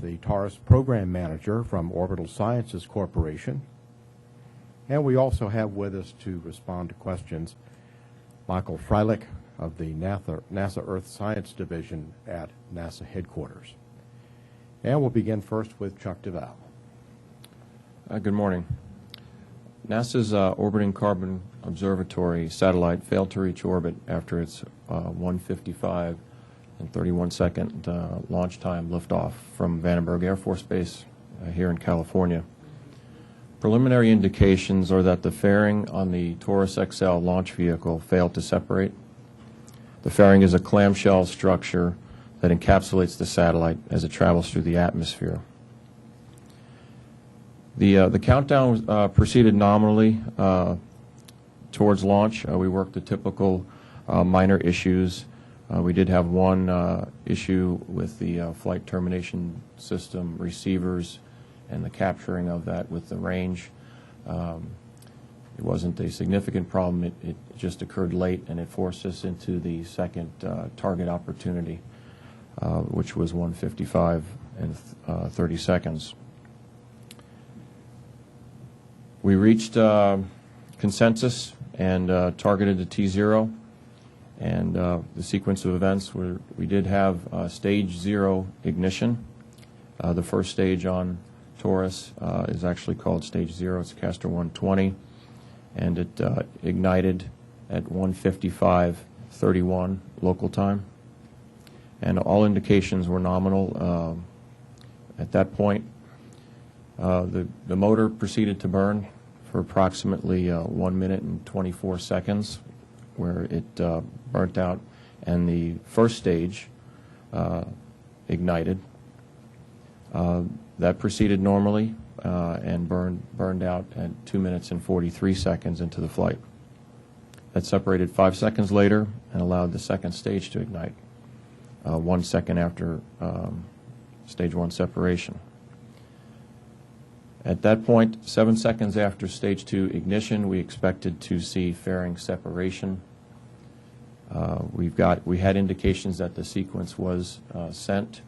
the Taurus Program Manager from Orbital Sciences Corporation. And we also have with us to respond to questions Michael Freilich of the NASA Earth Science Division at NASA headquarters. And we'll begin first with Chuck DeVal. Good morning. NASA's orbiting carbon observatory satellite failed to reach orbit after its 1:55 and 31-second launch time liftoff from Vandenberg Air Force Base here in California. Preliminary indications are that the fairing on the Taurus XL launch vehicle failed to separate. The fairing is a clamshell structure that encapsulates the satellite as it travels through the atmosphere. The countdown proceeded nominally towards launch. We worked the typical minor issues. We did have one issue with the flight termination system receivers and the capturing of that with the range. It wasn't a significant problem. It just occurred late, and it forced us into the second target opportunity, which was 1:55 and 30 seconds. We reached consensus and targeted the T0, and the sequence of events were we did have stage 0 ignition. The first stage on Taurus is actually called stage 0. It's Castor 120, and it ignited at 1:55:31 local time, and all indications were nominal. At that point, the motor proceeded to burn for approximately 1 minute and 24 seconds, where it burnt out, and the first stage ignited. That proceeded normally and burned out at 2 minutes and 43 seconds into the flight. That separated 5 seconds later and allowed the second stage to ignite 1 second after stage 1 separation. At that point, 7 seconds after stage 2 ignition, we expected to see fairing separation. We had indications that the sequence was sent.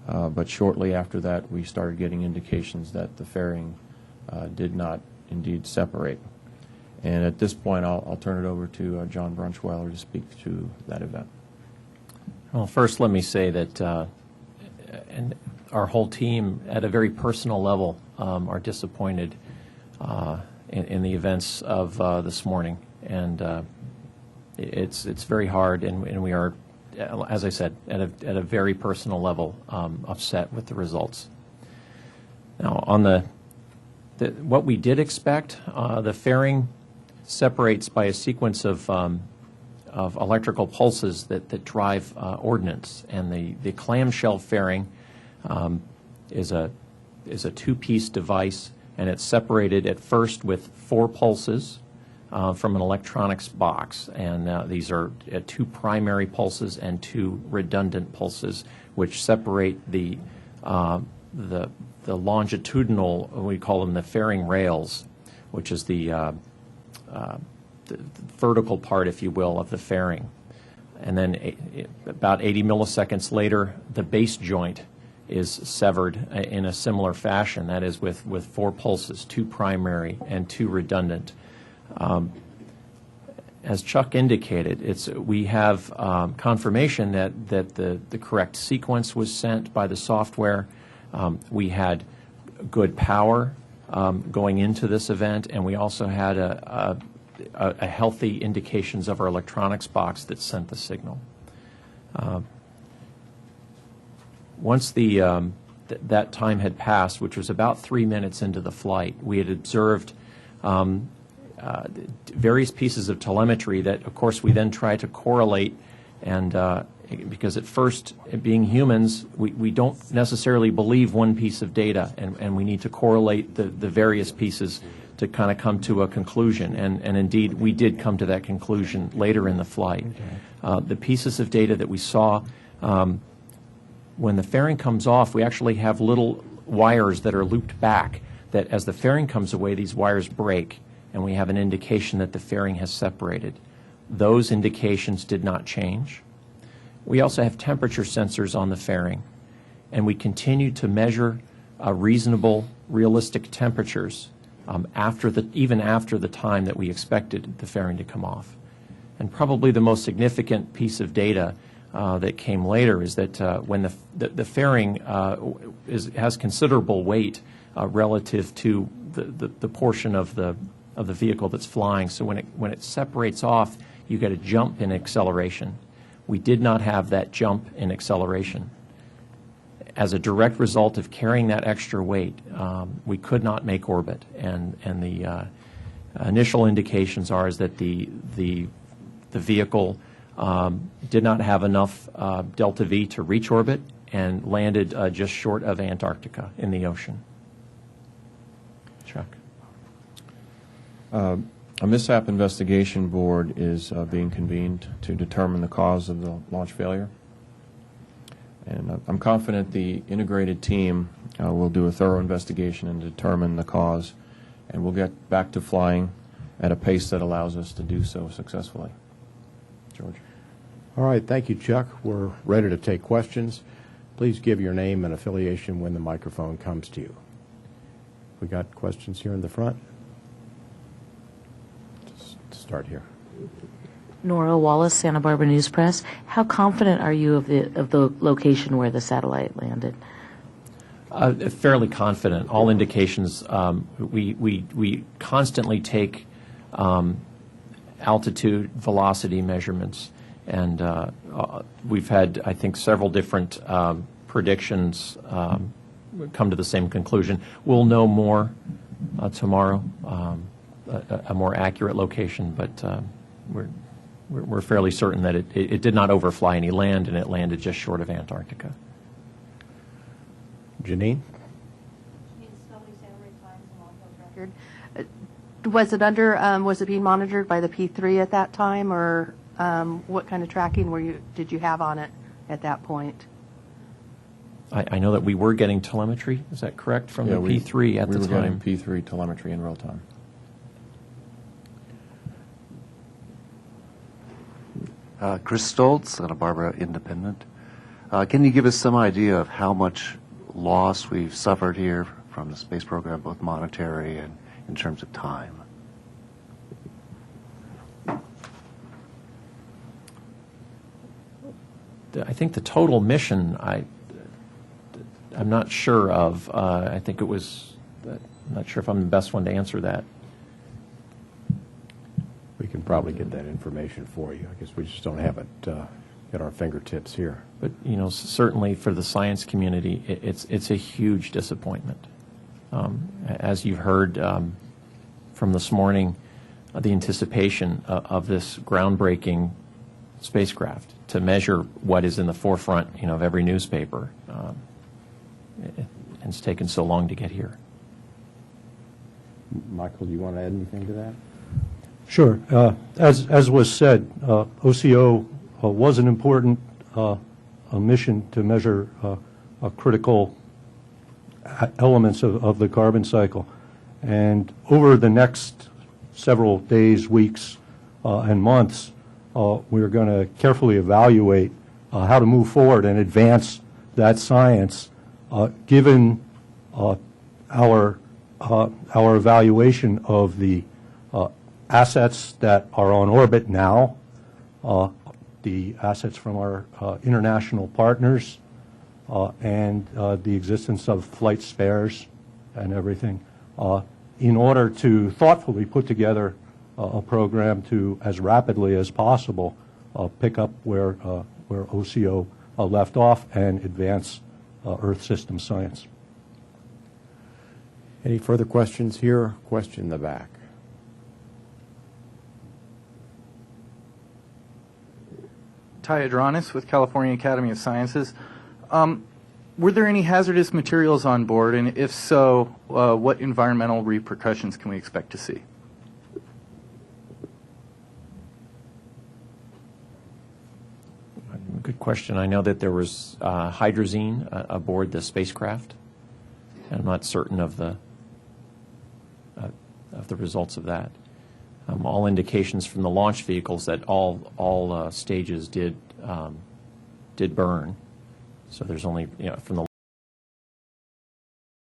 But shortly after that, we started getting indications that the fairing did not indeed separate. And at this point, I'll turn it over to John Brunschweiler to speak to that event. Well, first let me say that and our whole team, at a very personal level, are disappointed in the events of this morning. And it's very hard, and we are, as I said, at a very personal level, upset with the results. Now, on what we did expect, the fairing separates by a sequence of electrical pulses that drive ordnance, and the clamshell fairing is a two-piece device, and it's separated at first with 4 pulses from an electronics box, and these are 2 primary pulses and 2 redundant pulses, which separate the longitudinal, we call them the fairing rails, which is the vertical part, if you will, of the fairing. And then about 80 milliseconds later, the base joint is severed in a similar fashion, that is with 4 pulses, 2 primary and 2 redundant. As Chuck indicated, we have confirmation that the correct sequence was sent by the software. We had good power going into this event, and we also had a healthy indications of our electronics box that sent the signal. Once that time had passed, which was about 3 minutes into the flight, we had observed various pieces of telemetry that, of course, we then try to correlate, and because at first, being humans, we don't necessarily believe one piece of data, and we need to correlate the various pieces to kind of come to a conclusion, and indeed we did come to that conclusion later in the flight. The pieces of data that we saw, when the fairing comes off, we actually have little wires that are looped back, that as the fairing comes away, these wires break, and we have an indication that the fairing has separated. Those indications did not change. We also have temperature sensors on the fairing, and we continued to measure reasonable, realistic temperatures even after the time that we expected the fairing to come off. And probably the most significant piece of data that came later is that when the fairing has considerable weight relative to the portion of the vehicle that's flying, so when it separates off, you get a jump in acceleration. We did not have that jump in acceleration. As a direct result of carrying that extra weight, we could not make orbit, and the initial indications are is that the vehicle did not have enough delta V to reach orbit and landed just short of Antarctica in the ocean. Chuck. A Mishap investigation board is being convened to determine the cause of the launch failure. And I'm confident the integrated team will do a thorough investigation and determine the cause, and we'll get back to flying at a pace that allows us to do so successfully. George. All right, thank you, Chuck. We're ready to take questions. Please give your name and affiliation when the microphone comes to you. We got questions here in the front? Just start here. Nora Wallace, Santa Barbara News Press. How confident are you of the location where the satellite landed? Fairly confident. All indications. We constantly take altitude, velocity measurements, and we've had, I think, several different predictions come to the same conclusion. We'll know more tomorrow, a more accurate location, but we're fairly certain that it did not overfly any land, and it landed just short of Antarctica. Janine? Was it being monitored by the P3 at that time, or what kind of tracking did you have on it at that point? I know that we were getting telemetry. Is that correct? From the P3 at the time? We were getting P3 telemetry in real time. Chris Stoltz, Santa Barbara Independent. Can you give us some idea of how much loss we've suffered here from the space program, both monetary and in terms of time? I think the total mission, I'm not sure of. I think it was, I'm not sure if I'm the best one to answer that. We can probably get that information for you. I guess we just don't have it at our fingertips here. But, certainly for the science community, it's a huge disappointment. As you've heard from this morning, the anticipation of this groundbreaking spacecraft to measure what is in the forefront, of every newspaper. It's taken so long to get here. Michael, do you want to add anything to that? Sure. As was said, OCO was an important mission to measure critical elements of the carbon cycle. And over the next several days, weeks, and months, we're going to carefully evaluate how to move forward and advance that science, given our evaluation of the assets that are on orbit now, the assets from our international partners, and the existence of flight spares and everything, in order to thoughtfully put together a program to, as rapidly as possible, pick up where OCO left off and advance Earth system science. Any further questions here? Question in the back. Ty Adranis with California Academy of Sciences. Were there any hazardous materials on board, and if so, what environmental repercussions can we expect to see? Good question. I know that there was hydrazine aboard the spacecraft. I'm not certain of the results of that. All indications from the launch vehicles that all stages did burn. So there's only, from the